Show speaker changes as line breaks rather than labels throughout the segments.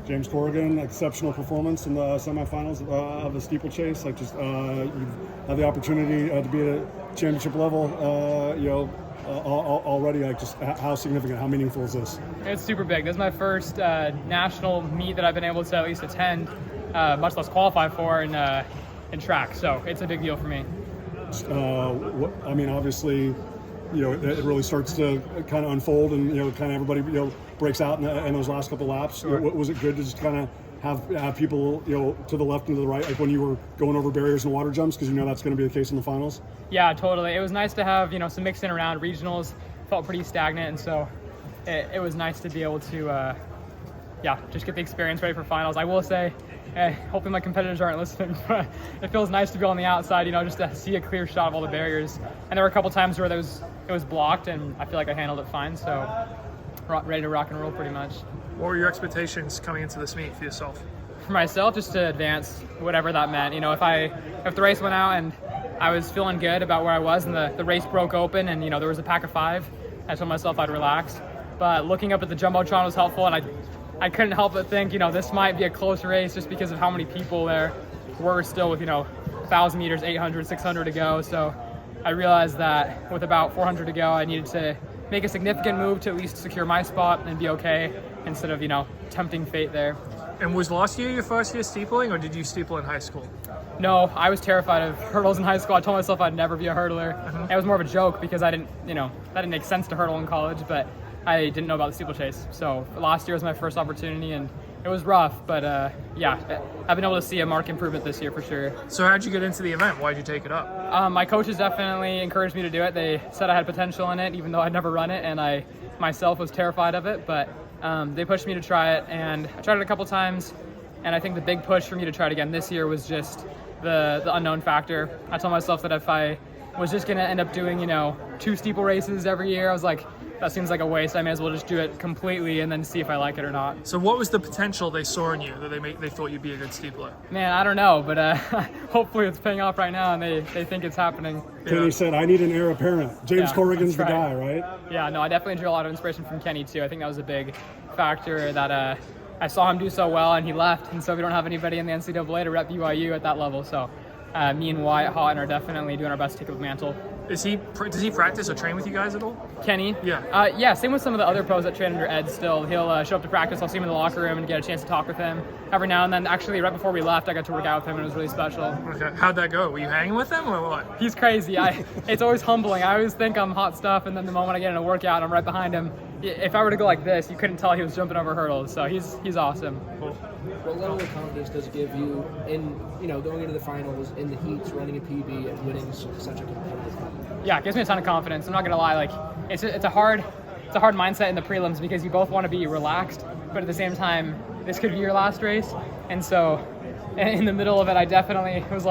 James Corrigan, exceptional performance in the semifinals of the steeplechase. Like just you have the opportunity to be at a championship level. Already, like just how significant, how meaningful is this?
It's super big. This is my first national meet that I've been able to at least attend, much less qualify for in track. So it's a big deal for me.
I mean, obviously, it really starts to kind of unfold, and kind of everybody breaks out in those last couple laps.
Sure.
Was it good to just kind of have people to the left and to the right, like when you were going over barriers and water jumps, because that's going to be the case in the finals?
Yeah, totally. It was nice to have some mixing around. Regionals felt pretty stagnant, and so it was nice to be able to just get the experience ready for finals. I will say, hopefully my competitors aren't listening, but it feels nice to be on the outside, just to see a clear shot of all the barriers. And there were a couple times where it was blocked, and I feel like I handled it fine. So ready to rock and roll pretty much.
What were your expectations coming into this meet for yourself?
For myself, just to advance, whatever that meant. If the race went out and I was feeling good about where I was, and the race broke open, and there was a pack of 5, I told myself I'd relax. But looking up at the jumbotron was helpful, and I couldn't help but think, this might be a close race just because of how many people there were still with 1,000 meters, 800, 600 to go. So I realized that with about 400 to go, I needed to make a significant move to at least secure my spot and be okay, instead of tempting fate there.
And was last year your first year steepling, or did you steeple in high school?
No, I was terrified of hurdles in high school. I told myself I'd never be a hurdler. It was more of a joke because that didn't make sense to hurdle in college, but I didn't know about the steeplechase. So last year was my first opportunity, and it was rough, but I've been able to see a marked improvement this year for sure.
So how'd you get into the event? Why'd you take it up?
My coaches definitely encouraged me to do it. They said I had potential in it, even though I'd never run it, and I myself was terrified of it, but they pushed me to try it, and I tried it a couple times, and I think the big push for me to try it again this year was just the unknown factor. I told myself that if I was just going to end up doing, 2 steeple races every year, I was like, that seems like a waste. I may as well just do it completely and then see if I like it or not.
So what was the potential they saw in you that they thought you'd be a good steepler?
Man, I don't know, but hopefully it's paying off right now, and they think it's happening.
Kenny said, I need an heir apparent. James Corrigan's the guy, right?
Yeah, no, I definitely drew a lot of inspiration from Kenny too. I think that was a big factor that I saw him do so well, and he left, and so we don't have anybody in the NCAA to rep BYU at that level. So me and Wyatt Houghton are definitely doing our best to take up the mantle.
Does he practice or train with you guys at all?
Kenny?
Yeah.
Yeah, same with some of the other pros that train under Ed still. He'll show up to practice. I'll see him in the locker room and get a chance to talk with him every now and then. Actually, right before we left, I got to work out with him, and it was really special.
Okay. How'd that go? Were you hanging with him or what?
He's crazy. It's always humbling. I always think I'm hot stuff, and then the moment I get in a workout, I'm right behind him. If I were to go like this, you couldn't tell he was jumping over hurdles. So he's awesome.
Cool.
What level of confidence does it give you in going into the finals, in the heats, running a PB, and winning such a competitive fight?
Yeah, it gives me a ton of confidence. I'm not gonna lie, it's a hard mindset in the prelims because you both want to be relaxed, but at the same time, this could be your last race. And so, in the middle of it, I definitely was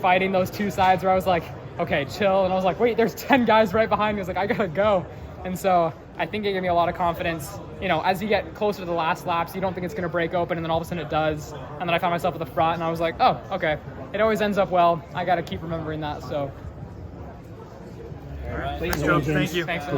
fighting those two sides where I was like, okay, chill, and I was like, wait, there's 10 guys right behind me. I was like, I gotta go. And so I think it gave me a lot of confidence. As you get closer to the last laps, you don't think it's going to break open, and then all of a sudden it does. And then I found myself at the front, and I was like, oh, okay. It always ends up well. I got to keep remembering that. So.
All right. Thanks, Joe. Thank you.
Thanks so much.